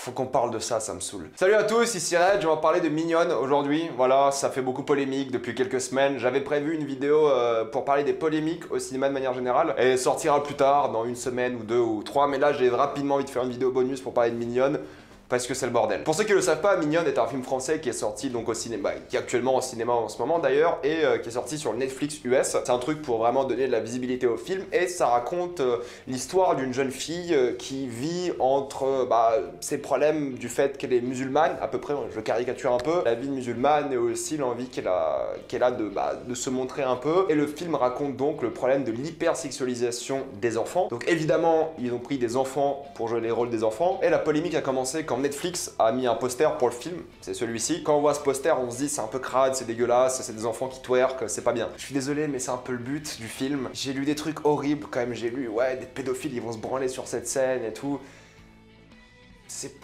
Faut qu'on parle de ça, ça me saoule. Salut à tous, ici Red, je vais en parler de Mignonne aujourd'hui. Voilà, ça fait beaucoup polémique depuis quelques semaines. J'avais prévu une vidéo pour parler des polémiques au cinéma de manière générale. Elle sortira plus tard, dans une semaine ou deux ou trois. Mais là, j'ai rapidement envie de faire une vidéo bonus pour parler de Mignonne. Parce que c'est le bordel. Pour ceux qui ne le savent pas, Mignonne est un film français qui est sorti donc au cinéma, qui est actuellement au cinéma en ce moment d'ailleurs, et qui est sorti sur Netflix US. C'est un truc pour vraiment donner de la visibilité au film, et ça raconte l'histoire d'une jeune fille qui vit entre ses problèmes du fait qu'elle est musulmane, à peu près, je caricature un peu, la vie de musulmane et aussi l'envie qu'elle a de se montrer un peu. Et le film raconte donc le problème de l'hypersexualisation des enfants. Donc évidemment, ils ont pris des enfants pour jouer les rôles des enfants, et la polémique a commencé quand Netflix a mis un poster pour le film, c'est celui-ci. Quand on voit ce poster, on se dit c'est un peu crade, c'est dégueulasse, c'est des enfants qui twerk, c'est pas bien. Je suis désolé, mais c'est un peu le but du film. J'ai lu des trucs horribles quand même, j'ai lu, ouais, des pédophiles, ils vont se branler sur cette scène et tout. C'est...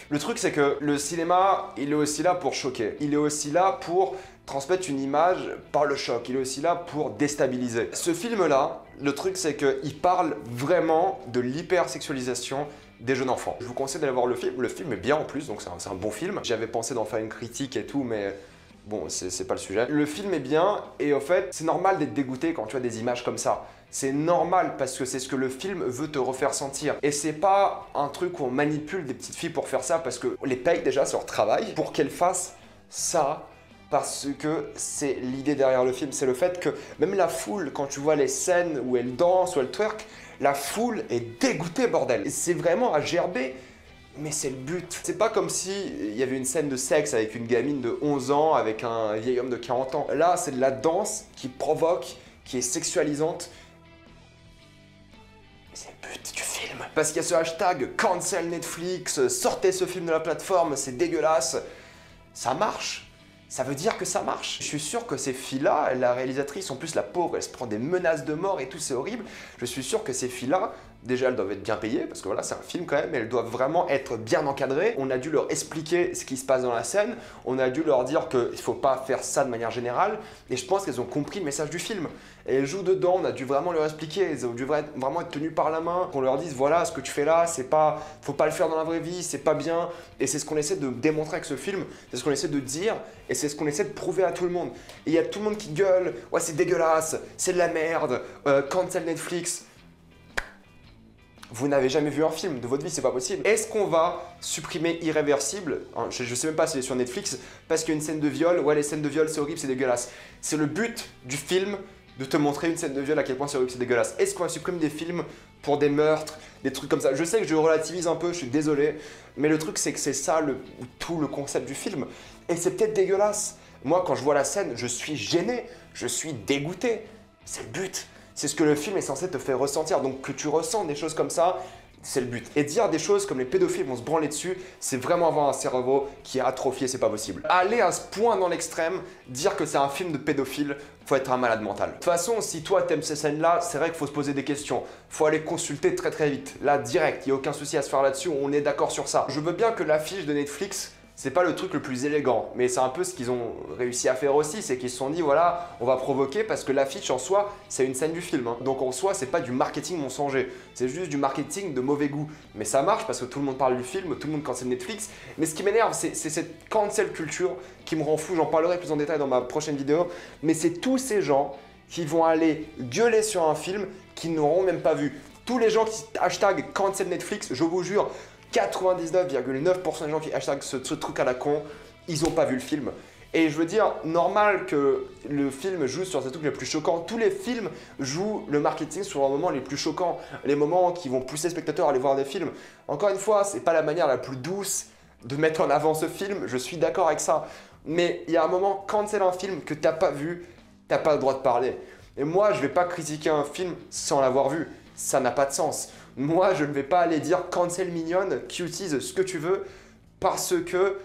Le truc, c'est que le cinéma, il est aussi là pour choquer. Il est aussi là pour transmettre une image par le choc. Il est aussi là pour déstabiliser. Ce film-là, le truc, c'est qu'il parle vraiment de l'hypersexualisation des jeunes enfants. Je vous conseille d'aller voir le film. Le film est bien en plus, donc c'est un bon film. J'avais pensé d'en faire une critique et tout, mais bon, c'est pas le sujet. Le film est bien, et au fait, c'est normal d'être dégoûté quand tu as des images comme ça. C'est normal parce que c'est ce que le film veut te refaire sentir. Et c'est pas un truc où on manipule des petites filles pour faire ça, parce qu'on les paye déjà sur leur travail pour qu'elles fassent ça. Parce que c'est l'idée derrière le film, c'est le fait que même la foule, quand tu vois les scènes où elle danse, où elle twerk, la foule est dégoûtée, bordel. C'est vraiment à gerber, mais c'est le but. C'est pas comme si il y avait une scène de sexe avec une gamine de 11 ans, avec un vieil homme de 40 ans. Là, c'est de la danse qui provoque, qui est sexualisante. C'est le but du film. Parce qu'il y a ce hashtag cancel Netflix, sortez ce film de la plateforme, c'est dégueulasse. Ça marche. Ça veut dire que ça marche. Je suis sûr que ces filles-là, la réalisatrice, en plus la pauvre, elle se prend des menaces de mort et tout, c'est horrible. Je suis sûr que ces filles-là, déjà elles doivent être bien payées, parce que voilà, c'est un film quand même, mais elles doivent vraiment être bien encadrées. On a dû leur expliquer ce qui se passe dans la scène, on a dû leur dire qu'il ne faut pas faire ça de manière générale, et je pense qu'elles ont compris le message du film. Et elles jouent dedans, on a dû vraiment leur expliquer, elles ont dû vraiment être tenues par la main, qu'on leur dise voilà, ce que tu fais là, c'est pas, faut pas le faire dans la vraie vie, c'est pas bien, et c'est ce qu'on essaie de démontrer avec ce film, c'est ce qu'on essaie de dire, et c'est ce qu'on essaie de prouver à tout le monde. Et il y a tout le monde qui gueule, ouais c'est dégueulasse, c'est de la merde, cancel Netflix. Vous n'avez jamais vu un film de votre vie, c'est pas possible. Est-ce qu'on va supprimer Irréversible? Je sais même pas si c'est sur Netflix, parce qu'il y a une scène de viol, ouais les scènes de viol c'est horrible, c'est dégueulasse. C'est le but du film de te montrer une scène de viol à quel point c'est horrible, c'est dégueulasse. Est-ce qu'on va supprimer des films pour des meurtres, des trucs comme ça? Je sais que je relativise un peu, je suis désolé, mais le truc c'est que c'est ça tout le concept du film. Et c'est peut-être dégueulasse. Moi quand je vois la scène, je suis gêné, je suis dégoûté. C'est le but. C'est ce que le film est censé te faire ressentir. Donc que tu ressens des choses comme ça, c'est le but. Et dire des choses comme les pédophiles vont se branler dessus, c'est vraiment avoir un cerveau qui est atrophié, c'est pas possible. Aller à ce point dans l'extrême, dire que c'est un film de pédophile, faut être un malade mental. De toute façon, si toi t'aimes ces scènes-là, c'est vrai qu'il faut se poser des questions. Faut aller consulter très très vite. Là, direct, il n'y a aucun souci à se faire là-dessus, on est d'accord sur ça. Je veux bien que l'affiche de Netflix, c'est pas le truc le plus élégant, mais c'est un peu ce qu'ils ont réussi à faire aussi, c'est qu'ils se sont dit voilà, on va provoquer parce que l'affiche en soi, c'est une scène du film. Hein. Donc en soi, c'est pas du marketing mensonger, c'est juste du marketing de mauvais goût. Mais ça marche parce que tout le monde parle du film, tout le monde cancel Netflix. Mais ce qui m'énerve, c'est cette cancel culture qui me rend fou, j'en parlerai plus en détail dans ma prochaine vidéo. Mais c'est tous ces gens qui vont aller gueuler sur un film qu'ils n'auront même pas vu. Tous les gens qui hashtag cancel Netflix, je vous jure, 99,9% des gens qui hashtag ce truc à la con, ils n'ont pas vu le film. Et je veux dire, normal que le film joue sur ces trucs les plus choquants. Tous les films jouent le marketing sur les moments les plus choquants, les moments qui vont pousser les spectateurs à aller voir des films. Encore une fois, c'est pas la manière la plus douce de mettre en avant ce film, je suis d'accord avec ça. Mais il y a un moment, quand c'est un film que t'as pas vu, t'as pas le droit de parler. Et moi, je vais pas critiquer un film sans l'avoir vu. Ça n'a pas de sens. Moi, je ne vais pas aller dire cancel Mignonne, cuties, ce que tu veux, parce que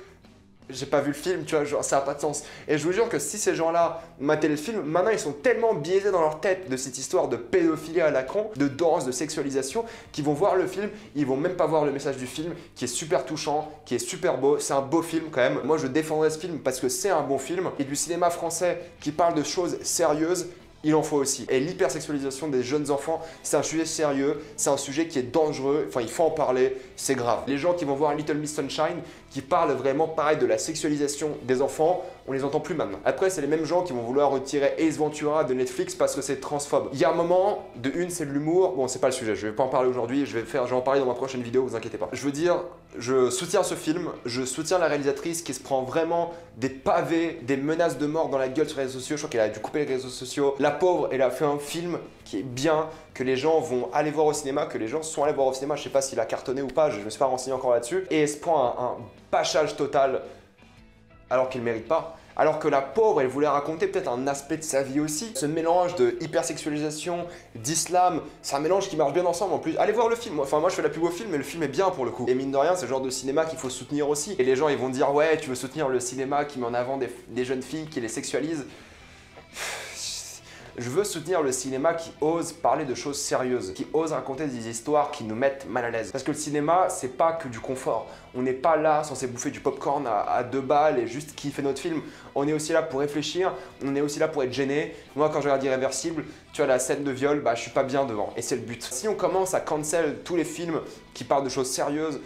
j'ai pas vu le film, tu vois, genre, ça n'a pas de sens. Et je vous jure que si ces gens-là mataient le film, maintenant ils sont tellement biaisés dans leur tête de cette histoire de pédophilie à la con, de danse, de sexualisation, qu'ils vont voir le film, ils vont même pas voir le message du film, qui est super touchant, qui est super beau, c'est un beau film quand même. Moi je défendrai ce film parce que c'est un bon film, et du cinéma français qui parle de choses sérieuses, il en faut aussi. Et l'hypersexualisation des jeunes enfants, c'est un sujet sérieux, c'est un sujet qui est dangereux, enfin il faut en parler, c'est grave. Les gens qui vont voir Little Miss Sunshine, qui parlent vraiment pareil de la sexualisation des enfants, on les entend plus maintenant. Après, c'est les mêmes gens qui vont vouloir retirer Ace Ventura de Netflix parce que c'est transphobe. Il y a un moment, de une, c'est de l'humour, bon c'est pas le sujet, je vais pas en parler aujourd'hui, je vais en parler dans ma prochaine vidéo, vous inquiétez pas. Je veux dire, je soutiens ce film, je soutiens la réalisatrice qui se prend vraiment des pavés, des menaces de mort dans la gueule sur les réseaux sociaux, je crois qu'elle a dû couper les réseaux sociaux. La pauvre, elle a fait un film qui est bien, que les gens vont aller voir au cinéma, que les gens sont allés voir au cinéma, je sais pas s'il a cartonné ou pas, je me suis pas renseigné encore là-dessus, et elle se prend un bâchage total alors qu'il ne mérite pas. Alors que la pauvre, elle voulait raconter peut-être un aspect de sa vie aussi. Ce mélange de hypersexualisation, d'islam, c'est un mélange qui marche bien ensemble en plus. Allez voir le film, enfin moi je fais la pub au film, mais le film est bien pour le coup. Et mine de rien, c'est le genre de cinéma qu'il faut soutenir aussi. Et les gens ils vont dire ouais, tu veux soutenir le cinéma qui met en avant des jeunes filles, qui les sexualise. Je veux soutenir le cinéma qui ose parler de choses sérieuses, qui ose raconter des histoires qui nous mettent mal à l'aise. Parce que le cinéma, c'est pas que du confort. On n'est pas là censé bouffer du popcorn à 2 balles et juste kiffer notre film. On est aussi là pour réfléchir, on est aussi là pour être gêné. Moi, quand je regarde Irréversible, tu vois, la scène de viol, bah, je suis pas bien devant. Et c'est le but. Si on commence à cancel tous les films qui parlent de choses sérieuses,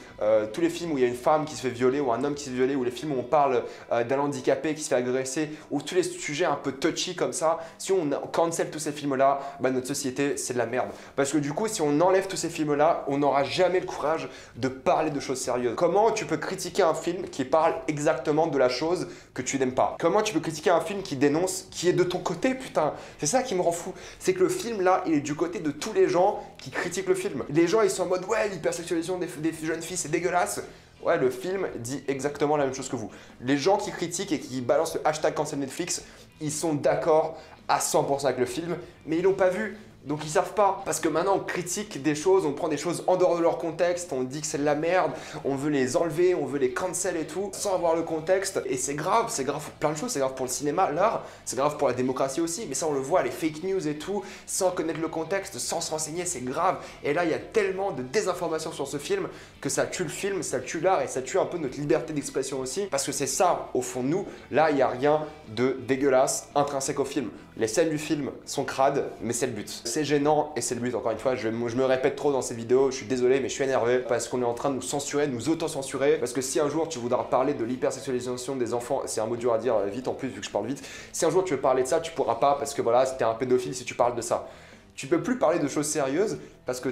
tous les films où il y a une femme qui se fait violer ou un homme qui se fait violer, ou les films où on parle d'un handicapé qui se fait agresser, ou tous les sujets un peu touchy comme ça, si on cancel tous ces films-là, bah, notre société, c'est de la merde. Parce que du coup, si on enlève tous ces films-là, on n'aura jamais le courage de parler de choses sérieuses. Comment tu peux critiquer un film qui parle exactement de la chose que tu n'aimes pas? Comment tu peux critiquer un film qui dénonce, qui est de ton côté, putain? C'est ça qui me rend fou. C'est que le film, là, il est du côté de tous les gens qui critiquent le film. Les gens, ils sont en mode, ouais, l'hypersexualisation des jeunes filles, c'est dégueulasse. Ouais, le film dit exactement la même chose que vous. Les gens qui critiquent et qui balancent le hashtag cancel Netflix, ils sont d'accord à 100% avec le film, mais ils l'ont pas vu. Donc ils savent pas, parce que maintenant on critique des choses, on prend des choses en dehors de leur contexte, on dit que c'est de la merde, on veut les enlever, on veut les cancel et tout, sans avoir le contexte. Et c'est grave pour plein de choses, c'est grave pour le cinéma, l'art, c'est grave pour la démocratie aussi, mais ça on le voit, les fake news et tout, sans connaître le contexte, sans se renseigner, c'est grave. Et là il y a tellement de désinformation sur ce film que ça tue le film, ça tue l'art et ça tue un peu notre liberté d'expression aussi, parce que c'est ça au fond de nous, là il n'y a rien de dégueulasse intrinsèque au film. Les scènes du film sont crades, mais c'est le but. C'est gênant et c'est le but, encore une fois, je me répète trop dans ces vidéos, je suis désolé mais je suis énervé parce qu'on est en train de nous censurer, de nous auto-censurer, parce que si un jour tu voudras parler de l'hypersexualisation des enfants, c'est un mot dur à dire vite en plus vu que je parle vite, si un jour tu veux parler de ça, tu pourras pas parce que voilà, t'es un pédophile si tu parles de ça. Tu peux plus parler de choses sérieuses parce que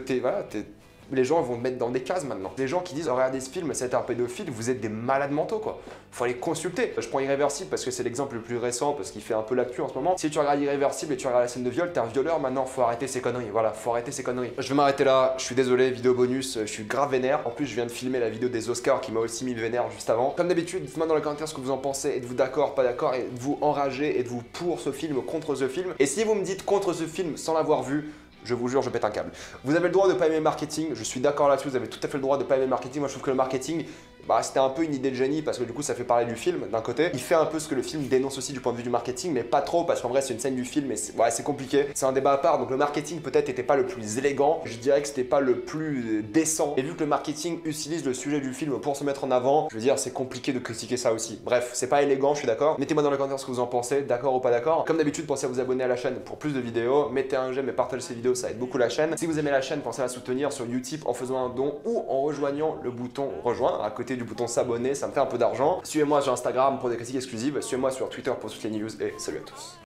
les gens vont te mettre dans des cases maintenant. Les gens qui disent oh, regardez ce film, c'est un pédophile, vous êtes des malades mentaux quoi. Faut aller consulter. Je prends Irréversible parce que c'est l'exemple le plus récent, parce qu'il fait un peu l'actu en ce moment. Si tu regardes Irréversible et tu regardes la scène de viol, t'es un violeur maintenant, faut arrêter ces conneries. Voilà, faut arrêter ces conneries. Je vais m'arrêter là, je suis désolé, vidéo bonus, je suis grave vénère. En plus, je viens de filmer la vidéo des Oscars qui m'a aussi mis vénère juste avant. Comme d'habitude, dites-moi dans les commentaires ce que vous en pensez. Êtes-vous d'accord, pas d'accord? Êtes-vous enragé? Êtes-vous pour ce film, contre ce film? Et si vous me dites contre ce film sans l'avoir vu, je vous jure, je pète un câble. Vous avez le droit de pas aimer le marketing, je suis d'accord là-dessus, vous avez tout à fait le droit de pas aimer le marketing. Moi, je trouve que le marketing, bah, c'était un peu une idée de génie parce que du coup, ça fait parler du film d'un côté. Il fait un peu ce que le film dénonce aussi du point de vue du marketing, mais pas trop parce qu'en vrai, c'est une scène du film et c'est compliqué. C'est un débat à part, donc le marketing peut-être n'était pas le plus élégant. Je dirais que c'était pas le plus décent. Et vu que le marketing utilise le sujet du film pour se mettre en avant, je veux dire, c'est compliqué de critiquer ça aussi. Bref, c'est pas élégant, je suis d'accord. Mettez-moi dans les commentaires ce que vous en pensez, d'accord ou pas d'accord. Comme d'habitude, pensez à vous abonner à la chaîne pour plus de vidéos. Mettez un j'aime et partagez ces vidéos, ça aide beaucoup la chaîne. Si vous aimez la chaîne, pensez à la soutenir sur Utip en faisant un don ou en rejoignant le bouton rejoindre à côté du bouton s'abonner, ça me fait un peu d'argent. Suivez-moi sur Instagram pour des critiques exclusives, suivez-moi sur Twitter pour toutes les news et salut à tous.